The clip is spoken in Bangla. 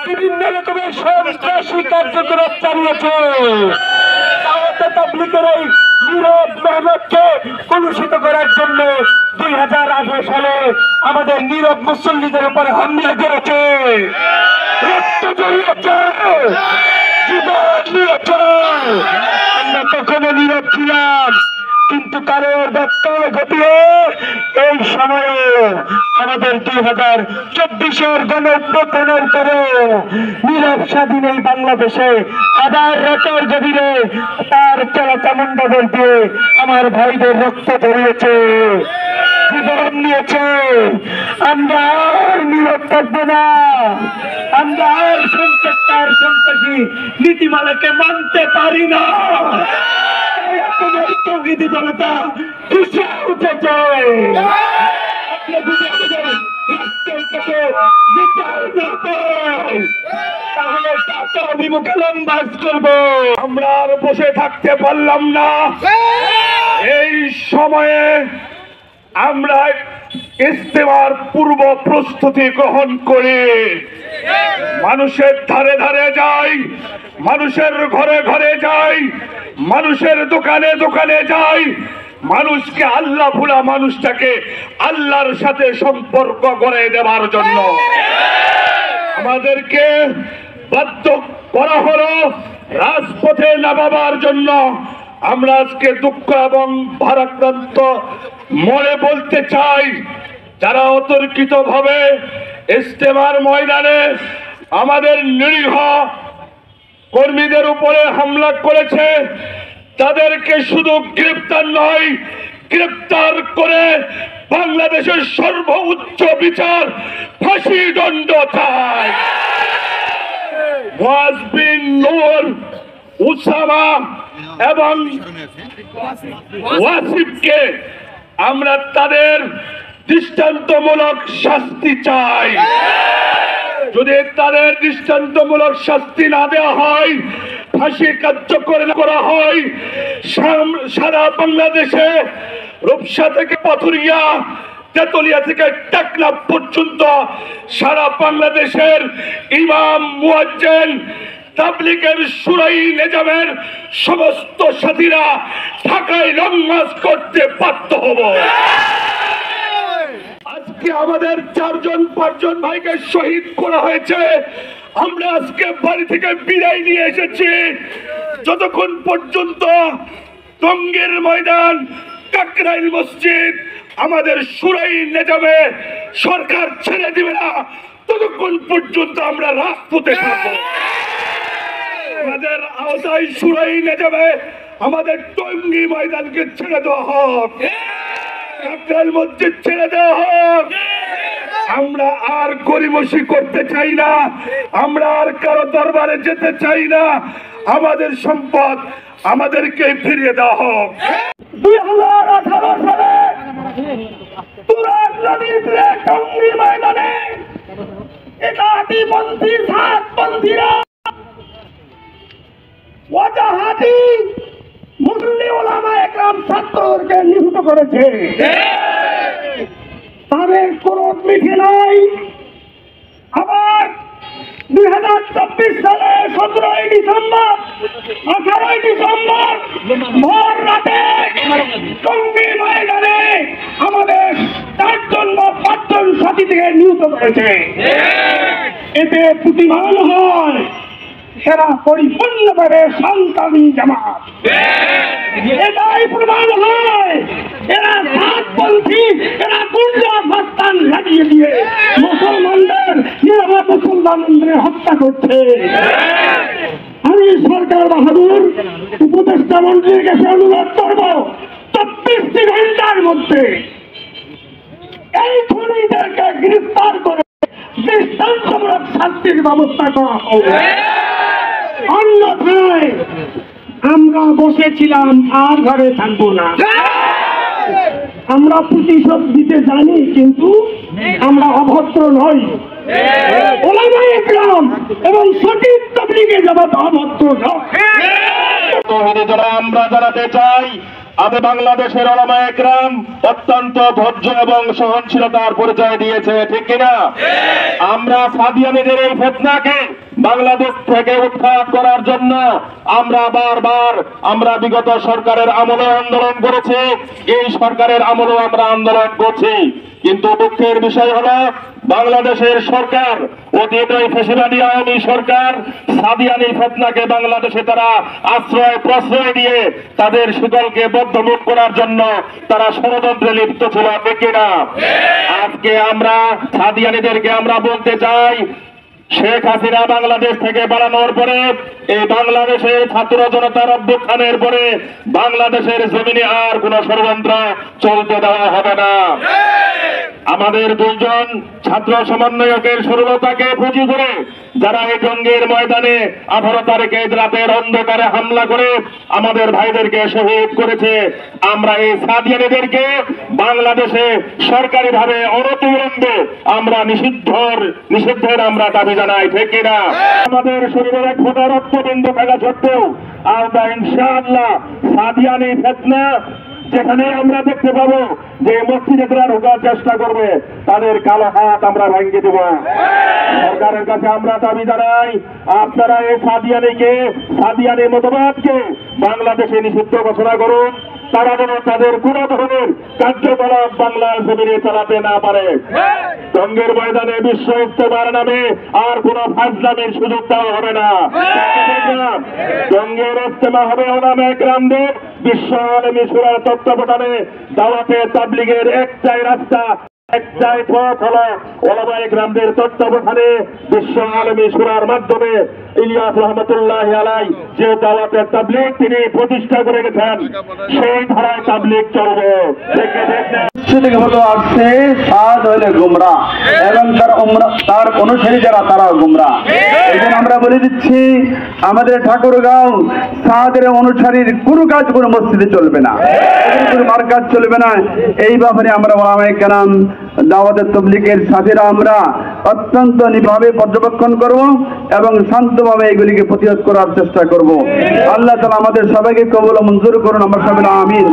বিভিন্ন রকমের সন্ত্রাসী কার্যকলাপ চালিয়েছে। দাওয়াতে তাবলীগের এই নীরব মেহনতকে কলুষিত করার জন্য 2018 সালে আমাদের নীরব মুসল্লিদের উপর হামলা করেছে, রক্ত ঝরিয়েছে, জীবন দিয়েছে। আমরা তখনও নীরব ছিলাম, কিন্তু কারোর ব্যত্যয় ঘটিয়ে এই সময়ে আমাদের 2024-এর গণঅভ্যুত্থানের পরে নীরব স্বাধীন এই বাংলাদেশে আবার রাতের গভীরে তার চামুন্ডাদের দিয়ে আমার ভাইদের রক্ত ঝরিয়েছে, জীবন নিয়েছে। আমরা আর নীরব থাকবো না, আমরা আর সন্ত্রাসী নীতিমালাকে মানতে পারি না। জনতা উঠেছে, তাহলে অভিমুখে লম্বাস করবো। আমরা আর বসে থাকতে পারলাম না। এই সময়ে আমরা ইজতেমার পূর্ব প্রস্তুতি গ্রহণ করে মানুষের ধারে ধারে যাই, মানুষের ঘরে ঘরে যাই, মানুষের দোকানে দোকানে যাই, মানুষকে আল্লাহ ভুলা মানুষটাকে আল্লাহর সাথে সম্পর্ক গড়ে দেওয়ার জন্য আমাদেরকে বাধ্য করা হলো রাজপথে নামাবার জন্য। আমরা আজকে দুঃখ এবং ভারাক্রান্ত মনে বলতে চাই, যারা অতর্কিত ভাবে ইজতেমার ময়দানে আমাদের নিরীহ কর্মীদের উপরে হামলা করেছে, তাদেরকে শুধু গ্রেপ্তার নয়, গ্রেপ্তার করে বাংলাদেশের সর্বোচ্চ বিচার ফাঁসি দণ্ড চাই। মুয়াজ বিন নূর, উসামা এবং ওয়াসিফকে আমরা তাদের দৃষ্টান্তমূলক শাস্তি চাই। যদি তাদের দৃষ্টান্তমূলক শাস্তি না দেওয়া হয়, ফাঁসি কার্যকর করা হয়, সারা বাংলাদেশে রূপসা থেকে পাথুরিয়া, তেতুলিয়া থেকে টেকনাফ পর্যন্ত সারা বাংলাদেশের ইমাম, মুয়াজ্জিন, তাবলীগের শুরাই নিজামের সমস্ত সাথীরা ঢাকায় লং মার্চ করতে বাধ্য হব। আজকে আমাদের 4-5 ভাইকে শহীদ করা হয়েছে। আমরা আজকে বাড়ি থেকে বিদায় নিয়ে এসেছি। যতক্ষণ পর্যন্ত টঙ্গীর ময়দান, কাকরাইল মসজিদ আমাদের শুরাই নিজামে সরকার ছেড়ে দিবে না, ততক্ষণ পর্যন্ত আমরা রাজপথে থাকবো। আমাদের আওতায় শুরাই নিজামে আমাদের টঙ্গী ময়দানকে ছেড়ে দেওয়া হোক, কাকরাইল মসজিদ ছেড়ে দেওয়া হোক। আমরা আর গরিমসি করতে চাই না, আমরা আর কারো দরবারে যেতে চাই না। আমাদের সম্পদ আমাদেরকে ফিরিয়ে দেওয়া হোক। 2018 সালে তুরাগ নদীর তীরে টঙ্গী ময়দানে একাধিপন্থী সাতপন্থীরা ওয়াজাহাতি মুসলিম ওলামা একরাম ছাত্রদেরকে নিহত করেছে। তাদের কোন মিঠে নাই। আবার 2024 সালে 17 ডিসেম্বর 18 ডিসেম্বর ভোর রাতে টঙ্গী ময়দানে আমাদের 4 বা 5 সাথী থেকে নিহত করেছে। এতে প্রতিমান হয় এরা পরিপূর্ণভাবে সন্তানী জামাত। এটাই প্রমাণ হয় এরা সাতপন্থী, এরা গুন্ডা মাস্তান লাগিয়ে দিয়ে মুসলমানদের নিরীহ মুসলমানদের হত্যা করছে। আমি সরকার বাহাদুর উপদেষ্টা মন্ত্রীর কাছে অনুরোধ করব, 24 ঘন্টার মধ্যে এই খুনিদেরকে গ্রেফতার করে দৃষ্টান্তমূলক শাস্তির ব্যবস্থা করা হবে। অন্যথায় আমরা বসেছিলাম আর ঘরে থাকবো না। আমরা প্রতিশোধ দিতে জানি, কিন্তু আমরা অভদ্র নই। ওলামায়ে ইকরাম এবং সঠিক তাবলীগের জামাত অভদ্র নয়। আমরা জানাতে চাই আমি বাংলাদেশের উলামায়ে কেরাম অত্যন্ত ধৈর্য এবং সহনশীলতার পরিচয় দিয়েছে, ঠিক কিনা? আমরা সাদিয়ানীদের এই ফিতনাকে বাংলাদেশ থেকে উৎখাত করার জন্য আমরা বারবার বিগত সরকারের আমলে আন্দোলন করেছি, এই সরকারের আমলেও আমরা আন্দোলন করছি। কিন্তু দুঃখের বিষয় হলো বাংলাদেশের সরকার, অতীত ফ্যাসিবাদী আওয়ামী সরকার সাদিয়ানী ফিতনাকে বাংলাদেশে তারা আশ্রয় প্রশ্রয় দিয়ে তাদের শিকলকে বদ্ধমূল করার জন্য তারা ষড়যন্ত্রে লিপ্ত ছিল, ঠিক কিনা? আজকে আমরা সাদিয়ানীদেরকে আমরা বলতে চাই, শেখ হাসিনা বাংলাদেশ থেকে বাড়ানোর পরে এই বাংলাদেশের ছাত্র জনতার অভ্যুত্থানের পরে বাংলাদেশের জমিনে আর কোন ষড়যন্ত্র চলতে দেওয়া হবে না। আমাদের দুইজন ছাত্র সমন্বয়কের সরলতাকে পুঁজি করে যারা এই জঙ্গির ময়দানে 18 তারিখে রাতের অন্ধকারে হামলা করে আমাদের ভাইদেরকে শহীদ করেছে, আমরা এই সাদিয়ানীদেরকে বাংলাদেশে সরকারিভাবে অনতিবিলম্বে আমরা নিষিদ্ধের আমরা দাবি জানাই, ঠিক কিনা? আমাদের শরীরের এক ফোঁটা রক্তবিন্দু থাকা সত্ত্বেও আমরা ইনশাআল্লাহ সাদিয়ানী ফিতনা যেখানে আমরা দেখতে পাবো যে মসজিদে তারা ঢোকার চেষ্টা করবে তাদের কালো হাত আমরা ভেঙে দেব। সরকারের কাছে আমরা দাবি জানাই, আপনারা এই সাদিয়ানী মতবাদকে বাংলাদেশে নিষিদ্ধ ঘোষণা করুন, তারা যেন তাদের কোন ধরনের কার্যকলাপ বাংলার জমিনে চালাতে না পারে। জঙ্গের ময়দানে বিশ্ব ইস্তেমার নামে আর কোন ফাজলামির সুযোগ দেওয়া হবে না। জঙ্গের ইস্তেমা হবে উলামায়ে কেরামদের বিশ্ব আলেমী শুরার তত্ত্বাবধানে দাওয়াতে তাবলীগের একটাই রাস্তা, একটাই পথ হলো উলামায়ে কেরামদের তত্ত্বাবধানে বিশ্ব আলেমী শুরার মাধ্যমে ইলিয়াস রহমতুল্লাহ আলাইহি যে দাওয়াতে তাবলীগ তিনি প্রতিষ্ঠা করে গেছেন সেই ধারায় তাবলীগ চলবে। আসছে সাদ হইলে গুমরাহ এবং তার অনুসারী যারা তারাও গুমরাহ। এই জন্য আমরা বলে দিচ্ছি আমাদের ঠাকুরগাঁও সাদের অনুসারীর কোনো কাজ কোনো মসজিদে চলবে না, কোনো মার্কাজ চলবে না। এই ব্যাপারে আমরা উলামায়ে কেরাম দাওয়াতে তাবলীগের সাথীরা আমরা অত্যন্ত নিভাবে পর্যবেক্ষণ করব এবং শান্তভাবে এগুলিকে প্রতিরোধ করার চেষ্টা করব। আল্লাহ তাআলা আমাদের সবাইকে কবুল ও মঞ্জুর করুন, আমরা সবাই আমিন।